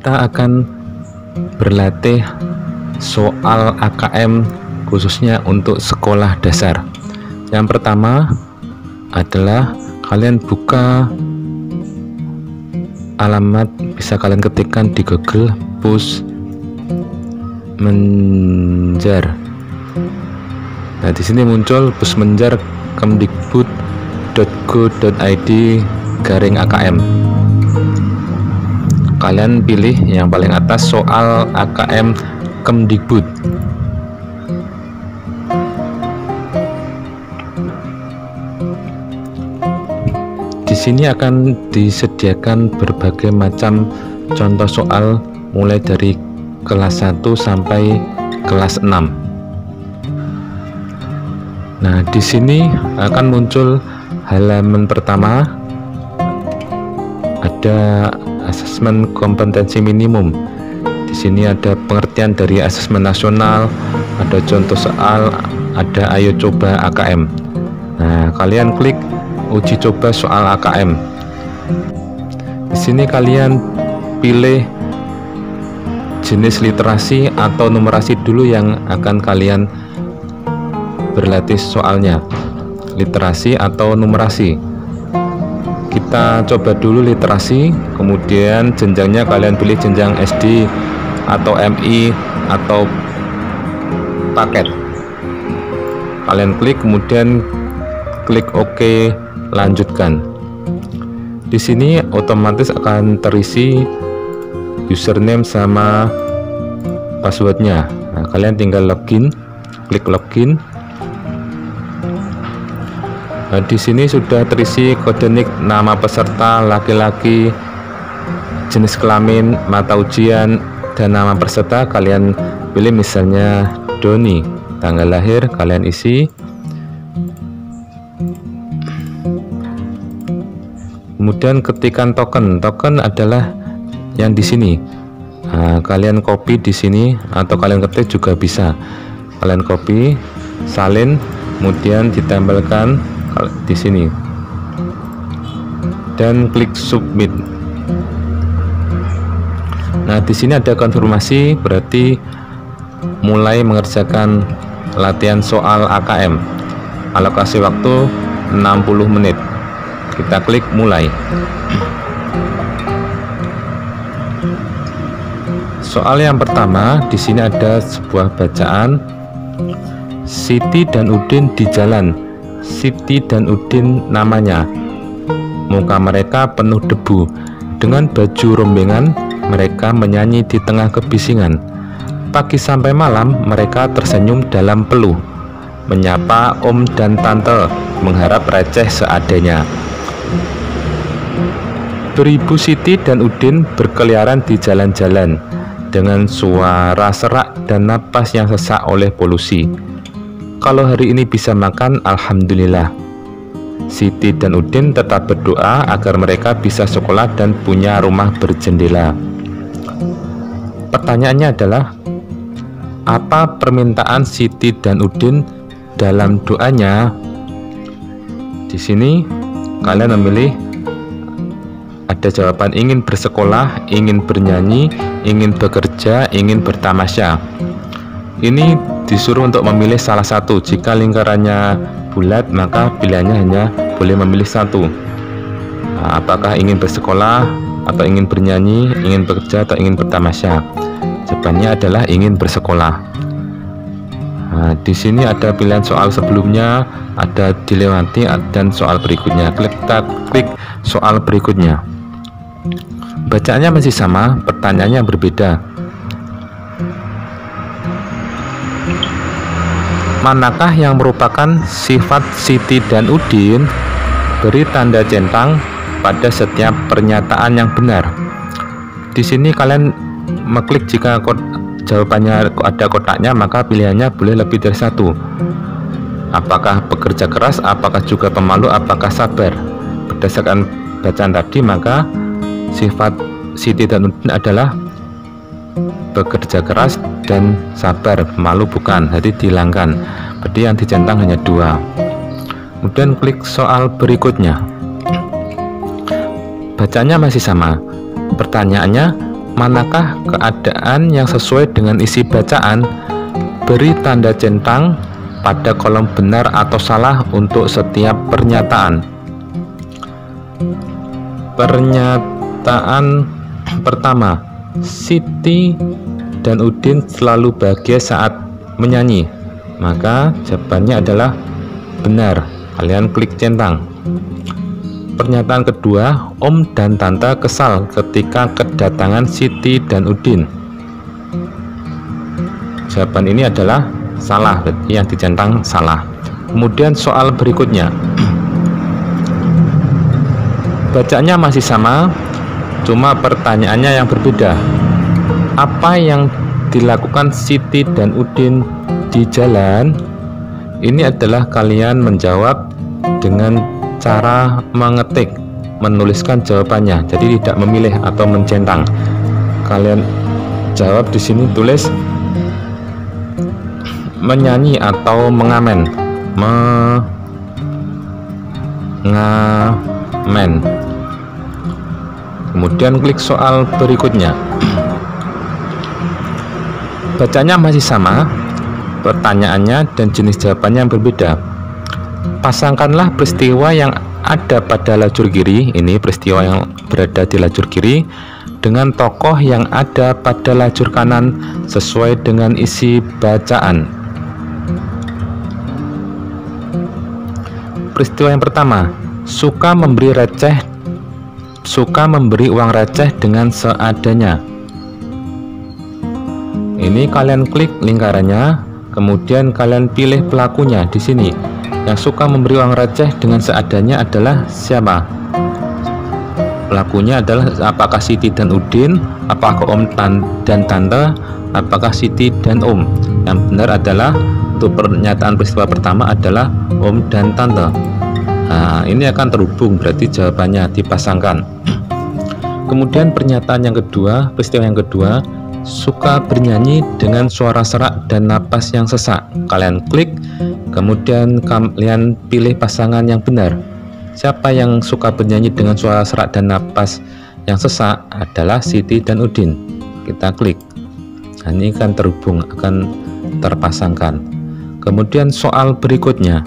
kita akan berlatih soal AKM khususnya untuk sekolah dasar. Yang pertama adalah kalian buka alamat, bisa kalian ketikkan di Google Pusmenjar. Nah, di sini muncul Pusmenjar kemdikbud.go.id/AKM. Kalian pilih yang paling atas, soal AKM Kemdikbud. Di sini akan disediakan berbagai macam contoh soal mulai dari kelas 1 sampai kelas 6. Nah, di sini akan muncul halaman pertama, ada asesmen kompetensi minimum. Di sini ada pengertian dari asesmen nasional, ada contoh soal, ada ayo coba AKM. Nah, kalian klik uji coba soal AKM. Di sini kalian pilih jenis literasi atau numerasi dulu yang akan kalian berlatih soalnya, literasi atau numerasi. Kita coba dulu literasi, kemudian jenjangnya kalian pilih jenjang SD atau MI atau paket. Kalian klik, kemudian klik OK, lanjutkan. Di sini otomatis akan terisi username sama passwordnya. Nah, kalian tinggal login, klik login. Nah, di sini sudah terisi kode NIK, nama peserta laki-laki, jenis kelamin, mata ujian, dan nama peserta. Kalian pilih misalnya Doni, tanggal lahir kalian isi. Kemudian ketikkan token. Token adalah yang di sini. Nah, kalian copy di sini atau kalian ketik juga bisa. Kalian copy, salin, kemudian ditempelkan di sini dan klik submit. Nah, di sini ada konfirmasi, berarti mulai mengerjakan latihan soal AKM. Alokasi waktu 60 menit. Kita klik mulai. Soal yang pertama, di sini ada sebuah bacaan. Siti dan Udin di jalan. Siti dan Udin namanya. Muka mereka penuh debu. Dengan baju rombengan, mereka menyanyi di tengah kebisingan. Pagi sampai malam, mereka tersenyum dalam peluh, menyapa om dan tante, mengharap receh seadanya. Beribu Siti dan Udin berkeliaran di jalan-jalan dengan suara serak dan napas yang sesak oleh polusi. Kalau hari ini bisa makan, alhamdulillah. Siti dan Udin tetap berdoa agar mereka bisa sekolah dan punya rumah berjendela. Pertanyaannya adalah, apa permintaan Siti dan Udin dalam doanya? Di sini kalian memilih, ada jawaban ingin bersekolah, ingin bernyanyi, ingin bekerja, ingin bertamasya. Ini disuruh untuk memilih salah satu. Jika lingkarannya bulat, maka pilihannya hanya boleh memilih satu. Nah, apakah ingin bersekolah, atau ingin bernyanyi, ingin bekerja, atau ingin bertamasya? Jawabannya adalah ingin bersekolah. Nah, di sini ada pilihan soal sebelumnya, ada dilewati, dan soal berikutnya. Kita klik soal berikutnya. Bacaannya masih sama, pertanyaannya berbeda. Manakah yang merupakan sifat Siti dan Udin? Beri tanda centang pada setiap pernyataan yang benar. Di sini kalian mengklik jika jawabannya ada kotaknya, maka pilihannya boleh lebih dari satu. Apakah bekerja keras, apakah juga pemalu, apakah sabar? Berdasarkan bacaan tadi, maka sifat Siti dan Udin adalah bekerja keras dan sabar, malu bukan, jadi dihilangkan. Berarti yang dicentang hanya dua. Kemudian klik soal berikutnya. Bacanya masih sama. Pertanyaannya, manakah keadaan yang sesuai dengan isi bacaan? Beri tanda centang pada kolom benar atau salah untuk setiap pernyataan. Pernyataan pertama, Siti dan Udin selalu bahagia saat menyanyi. Maka jawabannya adalah benar. Kalian klik centang. Pernyataan kedua, Om dan Tante kesal ketika kedatangan Siti dan Udin. Jawaban ini adalah salah, berarti yang dicentang salah. Kemudian soal berikutnya, bacaannya masih sama, cuma pertanyaannya yang berbeda. Apa yang dilakukan Siti dan Udin di jalan? Ini adalah kalian menjawab dengan cara mengetik, menuliskan jawabannya, jadi tidak memilih atau mencentang. Kalian jawab di sini, tulis menyanyi atau mengamen. Mengamen. Kemudian klik soal berikutnya. Bacanya masih sama, pertanyaannya dan jenis jawabannya yang berbeda. Pasangkanlah peristiwa yang ada pada lajur kiri, ini peristiwa yang berada di lajur kiri, dengan tokoh yang ada pada lajur kanan sesuai dengan isi bacaan. Peristiwa yang pertama, suka memberi uang receh dengan seadanya. Ini kalian klik lingkarannya, kemudian kalian pilih pelakunya di sini. Yang suka memberi uang receh dengan seadanya adalah siapa? Pelakunya adalah apakah Siti dan Udin, apakah Om dan Tante, apakah Siti dan Om? Yang benar adalah untuk pernyataan peristiwa pertama adalah Om dan Tante. Nah, ini akan terhubung, berarti jawabannya dipasangkan. Kemudian pernyataan yang kedua, peristiwa yang kedua, suka bernyanyi dengan suara serak dan napas yang sesak. Kalian klik, kemudian kalian pilih pasangan yang benar. Siapa yang suka bernyanyi dengan suara serak dan napas yang sesak adalah Siti dan Udin. Kita klik. Nah, ini akan terhubung, akan terpasangkan. Kemudian soal berikutnya.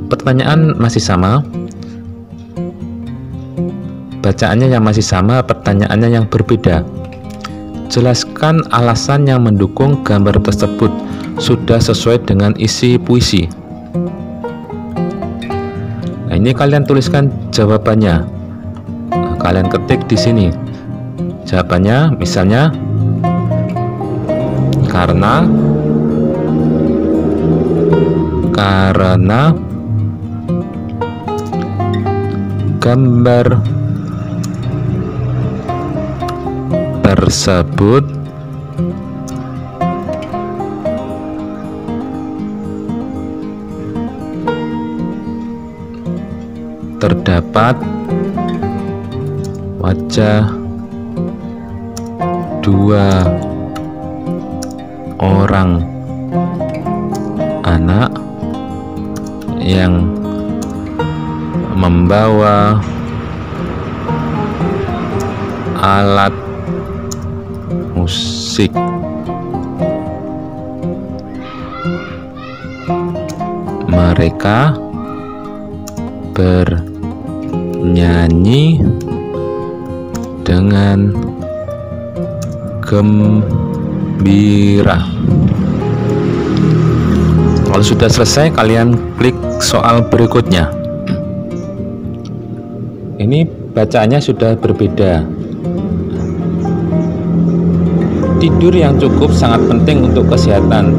Pertanyaan masih sama. Bacaannya yang masih sama, pertanyaannya yang berbeda. Jelaskan alasan yang mendukung gambar tersebut sudah sesuai dengan isi puisi. Nah, ini kalian tuliskan jawabannya. Nah, kalian ketik di sini. Jawabannya misalnya karena gambar tersebut terdapat wajah dua orang anak yang membawa alat musik. Mereka bernyanyi dengan gembira. Kalau sudah selesai, kalian klik soal berikutnya. Ini bacaannya sudah berbeda. Tidur yang cukup sangat penting untuk kesehatan.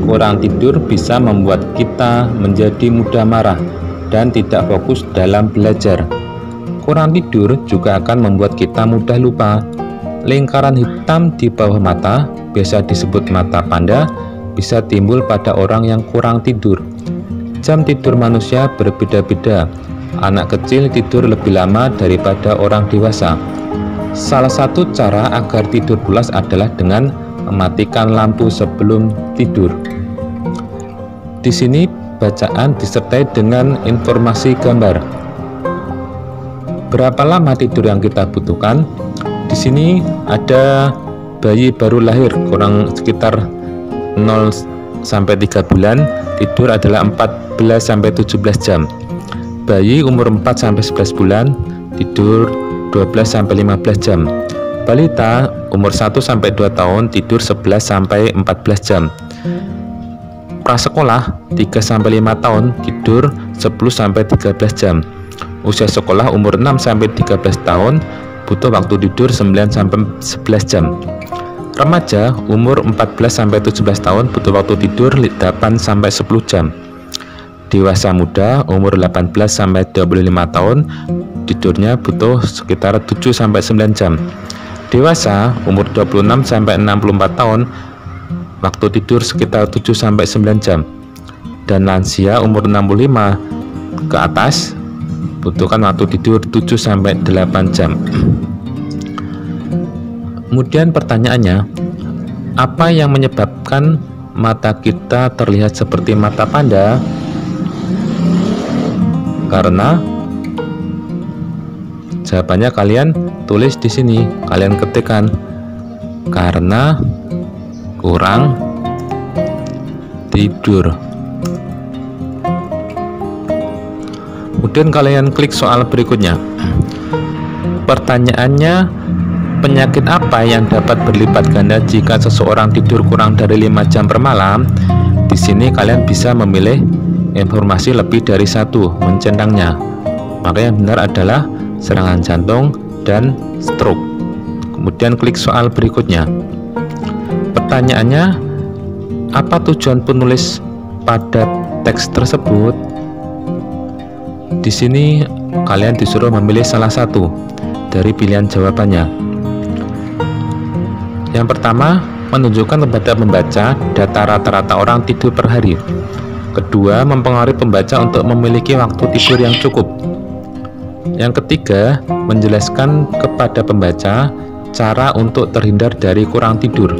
Kurang tidur bisa membuat kita menjadi mudah marah dan tidak fokus dalam belajar. Kurang tidur juga akan membuat kita mudah lupa. Lingkaran hitam di bawah mata, biasa disebut mata panda, bisa timbul pada orang yang kurang tidur. Jam tidur manusia berbeda-beda. Anak kecil tidur lebih lama daripada orang dewasa. Salah satu cara agar tidur pulas adalah dengan mematikan lampu sebelum tidur. Di sini bacaan disertai dengan informasi gambar. Berapa lama tidur yang kita butuhkan? Di Di sini ada bayi baru lahir kurang sekitar 0 sampai 3 bulan, tidur adalah 14 sampai 17 jam. Bayi umur 4 sampai 11 bulan, tidur 12 sampai 15 jam. Balita umur 1 sampai 2 tahun, tidur 11 sampai 14 jam. Prasekolah 3 sampai 5 tahun, tidur 10 sampai 13 jam. Usia sekolah umur 6 sampai 13 tahun, butuh waktu tidur 9 sampai 11 jam. Remaja umur 14 sampai 17 tahun, butuh waktu tidur 8 sampai 10 jam. Dewasa muda umur 18 sampai 25 tahun, tidurnya butuh sekitar 7 sampai 9 jam. Dewasa umur 26 sampai 64 tahun, waktu tidur sekitar 7 sampai 9 jam. Dan lansia umur 65 ke atas butuhkan waktu tidur 7 sampai 8 jam. Kemudian pertanyaannya, apa yang menyebabkan mata kita terlihat seperti mata panda? Karena jawabannya kalian tulis di sini, kalian ketikkan karena kurang tidur. Kemudian kalian klik soal berikutnya. Pertanyaannya, penyakit apa yang dapat berlipat ganda jika seseorang tidur kurang dari 5 jam per malam? Di sini kalian bisa memilih informasi lebih dari satu mencentangnya. Maka yang benar adalah serangan jantung dan stroke. Kemudian klik soal berikutnya. Pertanyaannya, apa tujuan penulis pada teks tersebut? Di sini kalian disuruh memilih salah satu dari pilihan jawabannya. Yang pertama, menunjukkan kepada pembaca data rata-rata orang tidur per hari. Kedua, mempengaruhi pembaca untuk memiliki waktu tidur yang cukup. Yang ketiga, menjelaskan kepada pembaca cara untuk terhindar dari kurang tidur.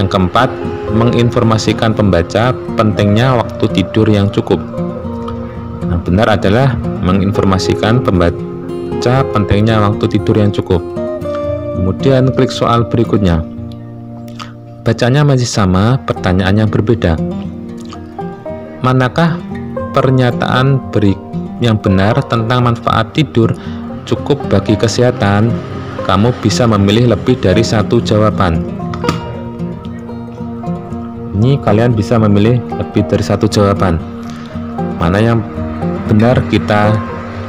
Yang keempat, menginformasikan pembaca pentingnya waktu tidur yang cukup. Yang benar adalah menginformasikan pembaca pentingnya waktu tidur yang cukup. Kemudian klik soal berikutnya. Bacanya masih sama, pertanyaannya berbeda. Manakah pernyataan yang benar tentang manfaat tidur cukup bagi kesehatan? Kamu bisa memilih lebih dari satu jawaban. Ini kalian bisa memilih lebih dari satu jawaban. Mana yang benar kita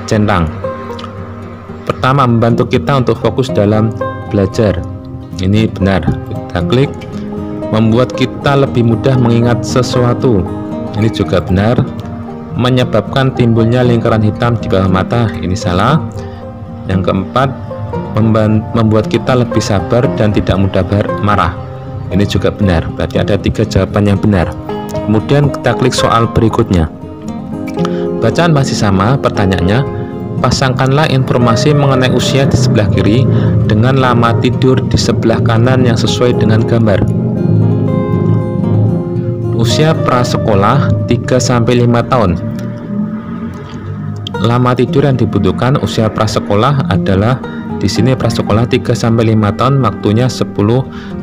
centang. Pertama, membantu kita untuk fokus dalam belajar. Ini benar, kita klik. Membuat kita lebih mudah mengingat sesuatu. Ini juga benar. Menyebabkan timbulnya lingkaran hitam di bawah mata. Ini salah. Yang keempat, membuat kita lebih sabar dan tidak mudah marah. Ini juga benar. Berarti ada 3 jawaban yang benar. Kemudian kita klik soal berikutnya. Bacaan masih sama, pertanyaannya, pasangkanlah informasi mengenai usia di sebelah kiri dengan lama tidur di sebelah kanan yang sesuai dengan gambar. Usia prasekolah 3-5 tahun. Lama tidur yang dibutuhkan usia prasekolah adalah di sini prasekolah 3-5 tahun, waktunya 10-13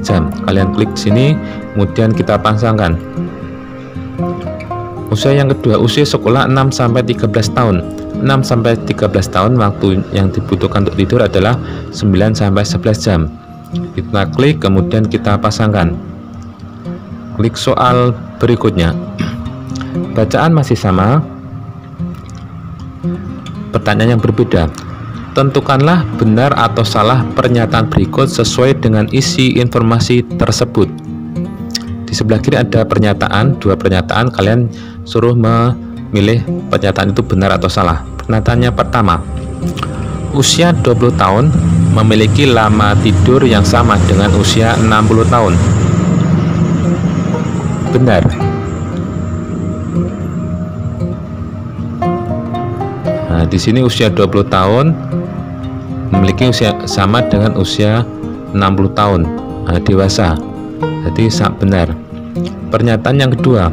jam. Kalian klik sini, kemudian kita pasangkan. Usia yang kedua, usia sekolah 6-13 tahun. 6-13 tahun, waktu yang dibutuhkan untuk tidur adalah 9-11 jam. Kita klik, kemudian kita pasangkan. Klik soal berikutnya. Bacaan masih sama, pertanyaan yang berbeda. Tentukanlah benar atau salah pernyataan berikut sesuai dengan isi informasi tersebut. Di sebelah kiri ada pernyataan, 2 pernyataan, kalian suruh memilih pernyataan itu benar atau salah. Pernyataannya pertama, usia 20 tahun memiliki lama tidur yang sama dengan usia 60 tahun. Benar. Nah, di sini usia 20 tahun memiliki usia sama dengan usia 60 tahun, dewasa. Jadi sangat benar. Pernyataan yang kedua,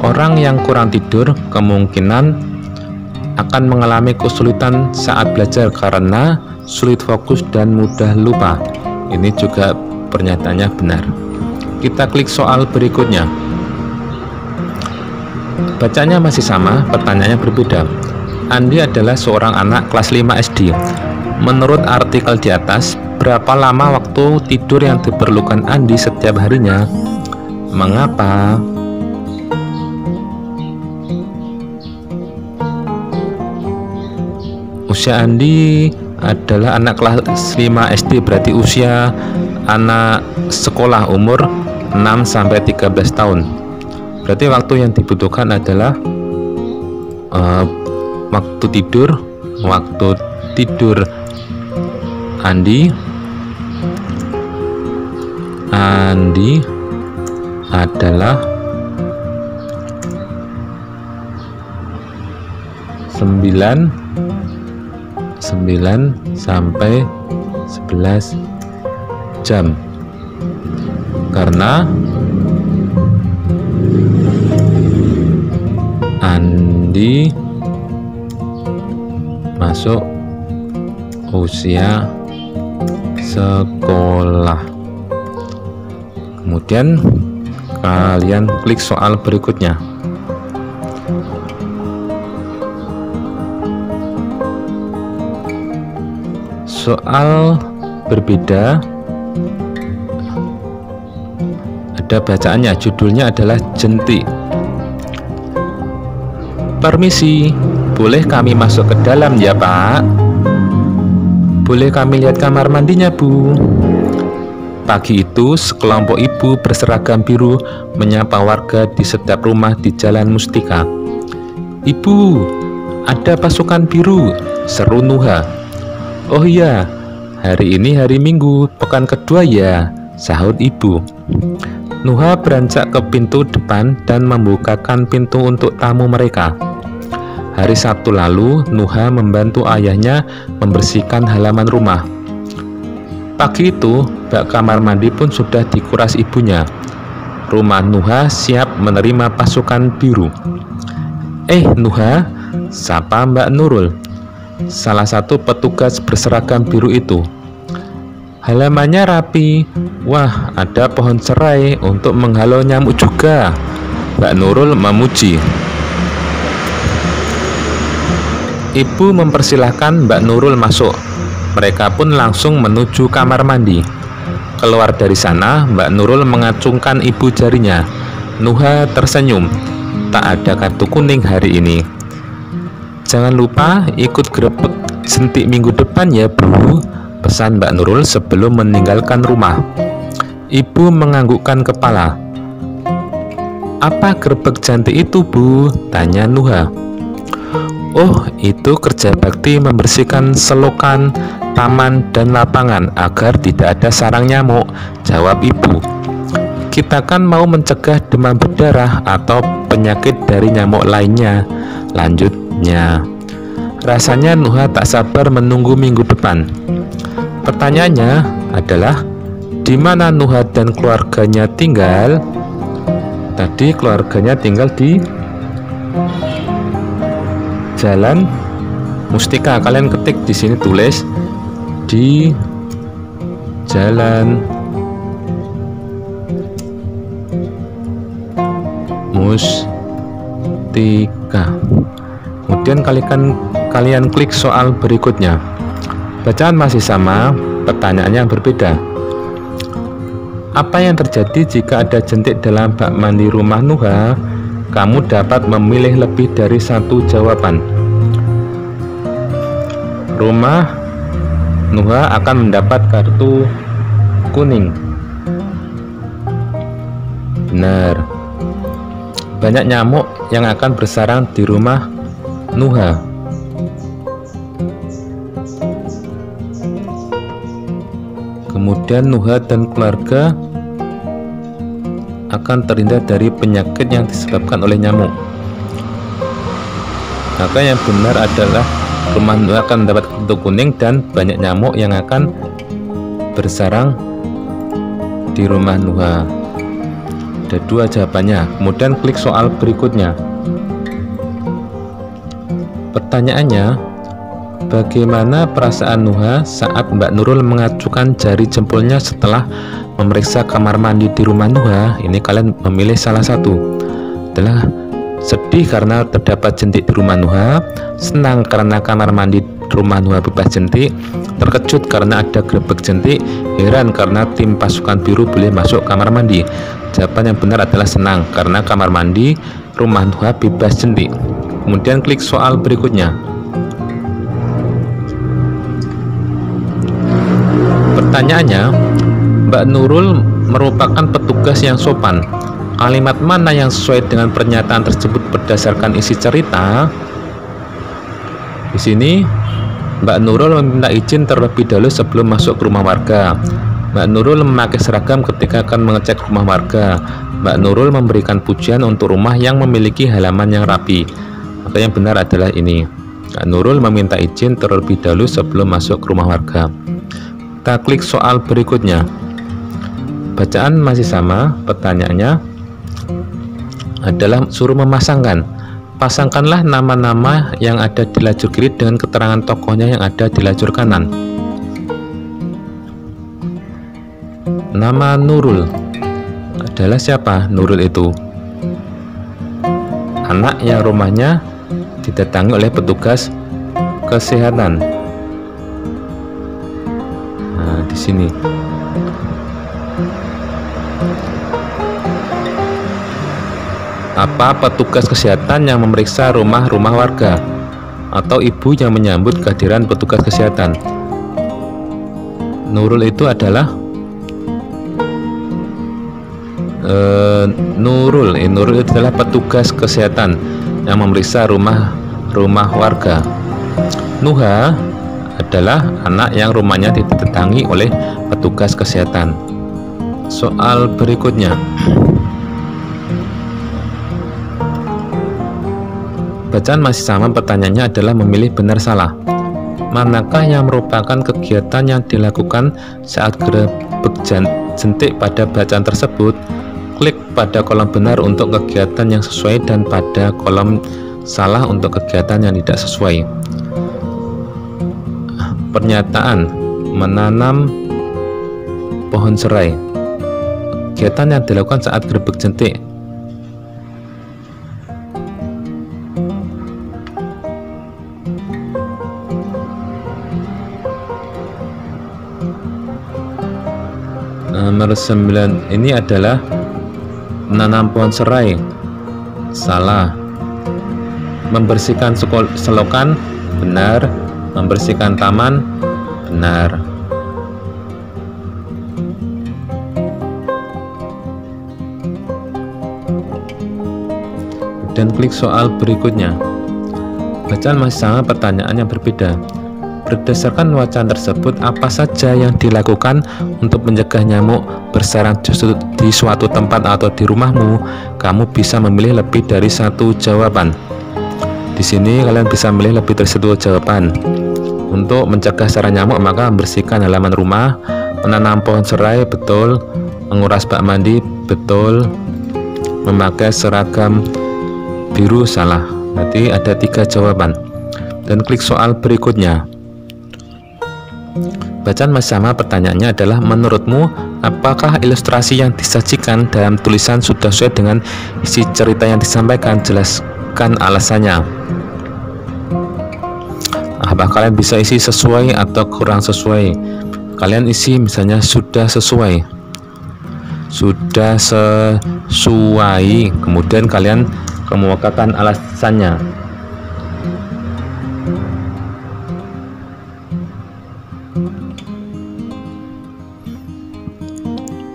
orang yang kurang tidur kemungkinan akan mengalami kesulitan saat belajar karena sulit fokus dan mudah lupa. Ini juga pernyataannya benar. Kita klik soal berikutnya. Bacanya masih sama, pertanyaannya berbeda. Andi adalah seorang anak kelas 5 SD. Menurut artikel di atas, berapa lama waktu tidur yang diperlukan Andi setiap harinya? Mengapa? Usia Andi adalah anak kelas 5 SD, berarti usia anak sekolah umur 6-13 tahun. Berarti waktu yang dibutuhkan adalah waktu tidur Andi adalah 9 sampai 11 jam, karena Andi masuk usia sekolah. Kemudian kalian klik soal berikutnya. Soal berbeda, ada bacaannya, judulnya adalah jentik. Permisi, boleh kami masuk ke dalam ya Pak? Boleh kami lihat kamar mandinya Bu? Pagi itu sekelompok ibu berseragam biru menyapa warga di setiap rumah di Jalan Mustika. Ibu, ada pasukan biru, seru Nuha. Oh iya, hari ini hari Minggu, pekan kedua ya, sahut ibu. Nuha beranjak ke pintu depan dan membukakan pintu untuk tamu mereka. Hari Sabtu lalu, Nuha membantu ayahnya membersihkan halaman rumah. Pagi itu, bak kamar mandi pun sudah dikuras ibunya. Rumah Nuha siap menerima pasukan biru. Nuha, sapa Mbak Nurul, salah satu petugas berseragam biru itu. Halamannya rapi. Wah, ada pohon serai untuk menghalau nyamuk juga, Mbak Nurul memuji. Ibu mempersilahkan Mbak Nurul masuk. Mereka pun langsung menuju kamar mandi. Keluar dari sana, Mbak Nurul mengacungkan ibu jarinya. Nuha tersenyum. Tak ada kartu kuning hari ini. Jangan lupa ikut grebek jentik minggu depan ya Bu, pesan Mbak Nurul sebelum meninggalkan rumah. Ibu menganggukkan kepala. Apa grebek jentik itu Bu? Tanya Nuha. Oh, itu kerja bakti membersihkan selokan, taman, dan lapangan agar tidak ada sarang nyamuk, jawab ibu. Kita kan mau mencegah demam berdarah atau penyakit dari nyamuk lainnya, lanjutnya. Rasanya Nuha tak sabar menunggu minggu depan. Pertanyaannya adalah, di mana Nuha dan keluarganya tinggal? Tadi keluarganya tinggal di Jalan Mustika. Kalian ketik di sini, tulis di Jalan Mustika. Kemudian kalian klik soal berikutnya. Bacaan masih sama, pertanyaannya berbeda. Apa yang terjadi jika ada jentik dalam bak mandi rumah Nuha? Kamu dapat memilih lebih dari satu jawaban. Rumah Nuha akan mendapat kartu kuning. Benar. Banyak nyamuk yang akan bersarang di rumah Nuha. Kemudian Nuha dan keluarga akan terhindar dari penyakit yang disebabkan oleh nyamuk. Maka yang benar adalah rumah Nuha akan mendapat kartu kuning dan banyak nyamuk yang akan bersarang di rumah Nuha. Ada dua jawabannya. Kemudian klik soal berikutnya. Pertanyaannya, Bagaimana perasaan Nuha saat Mbak Nurul mengacukan jari jempolnya setelah memeriksa kamar mandi di rumah Nuha? Ini kalian memilih salah satu. Adalah sedih karena terdapat jentik di rumah Nuha, senang karena kamar mandi rumah Nuha bebas jentik, terkejut karena ada grebek jentik, heran karena tim pasukan biru boleh masuk kamar mandi. Jawaban yang benar adalah senang karena kamar mandi rumah Nuha bebas jentik. Kemudian klik soal berikutnya. Pertanyaannya, Mbak Nurul merupakan petugas yang sopan. Kalimat mana yang sesuai dengan pernyataan tersebut berdasarkan isi cerita? Di sini, Mbak Nurul meminta izin terlebih dahulu sebelum masuk ke rumah warga. Mbak Nurul memakai seragam ketika akan mengecek rumah warga. Mbak Nurul memberikan pujian untuk rumah yang memiliki halaman yang rapi. Maka yang benar adalah ini. Mbak Nurul meminta izin terlebih dahulu sebelum masuk ke rumah warga. Kita klik soal berikutnya. Bacaan masih sama, pertanyaannya adalah suruh memasangkan. Pasangkanlah nama-nama yang ada di lajur kiri dengan keterangan tokohnya yang ada di lajur kanan. Nama Nurul adalah siapa? Nurul itu anak yang rumahnya didatangi oleh petugas kesehatan. Nah, di sini. Apa petugas kesehatan yang memeriksa rumah-rumah warga atau ibu yang menyambut kehadiran petugas kesehatan? Nurul itu adalah Nurul itu adalah petugas kesehatan yang memeriksa rumah-rumah warga. Nuha adalah anak yang rumahnya didatangi oleh petugas kesehatan. Soal berikutnya. Bacaan masih sama, pertanyaannya adalah memilih benar salah. Manakah yang merupakan kegiatan yang dilakukan saat grebek jentik pada bacaan tersebut? Klik pada kolom benar untuk kegiatan yang sesuai dan pada kolom salah untuk kegiatan yang tidak sesuai. Pernyataan menanam pohon serai. Kegiatan yang dilakukan saat grebek jentik. Nomor 9 ini adalah menanam pohon serai. Salah. Membersihkan selokan. Benar. Membersihkan taman. Benar. Dan klik soal berikutnya. Bacaan masih sama, pertanyaannya berbeda. Berdasarkan wacana tersebut, apa saja yang dilakukan untuk mencegah nyamuk bersarang di suatu tempat atau di rumahmu? Kamu bisa memilih lebih dari satu jawaban. Di sini kalian bisa memilih lebih dari satu jawaban. Untuk mencegah sarang nyamuk, maka membersihkan halaman rumah, menanam pohon serai, betul. Menguras bak mandi, betul. Memakai seragam biru, salah. Berarti ada 3 jawaban. Dan klik soal berikutnya. Bacaan masih sama, pertanyaannya adalah menurutmu apakah ilustrasi yang disajikan dalam tulisan sudah sesuai dengan isi cerita yang disampaikan? Jelaskan alasannya. Apa kalian bisa isi sesuai atau kurang sesuai? Kalian isi misalnya sudah sesuai. Sudah sesuai. Kemudian kalian kemukakan alasannya.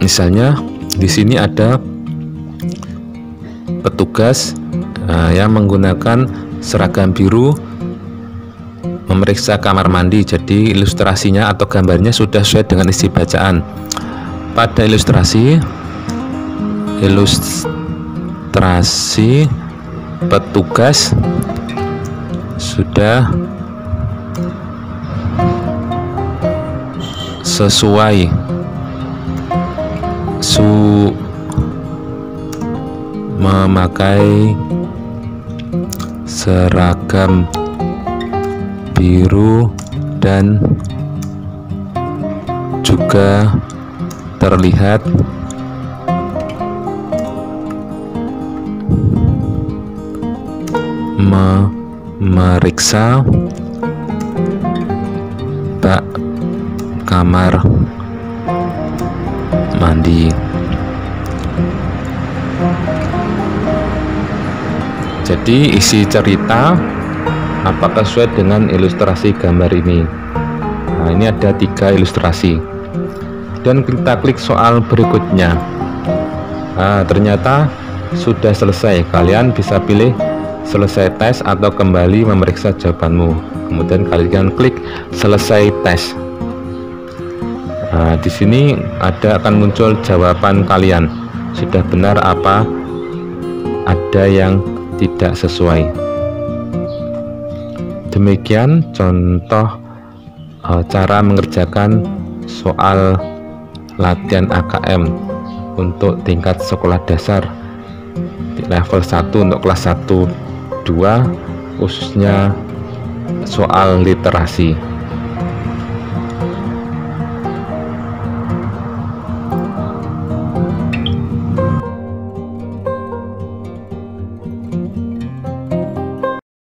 Misalnya di sini ada petugas yang menggunakan seragam biru memeriksa kamar mandi. Jadi ilustrasinya atau gambarnya sudah sesuai dengan isi bacaan. Pada ilustrasi petugas sudah sesuai memakai seragam biru dan juga terlihat memeriksa bak kamar mandi. Jadi isi cerita apakah sesuai dengan ilustrasi gambar ini? Nah, ini ada 3 ilustrasi. Dan kita klik soal berikutnya. Nah, ternyata sudah selesai. Kalian bisa pilih selesai tes atau kembali memeriksa jawabanmu. Kemudian kalian klik selesai tes. Nah, di sini akan muncul jawaban kalian. Sudah benar apa ada yang tidak sesuai. Demikian contoh cara mengerjakan soal latihan AKM untuk tingkat sekolah dasar di level 1 untuk kelas 1, 2, khususnya soal literasi.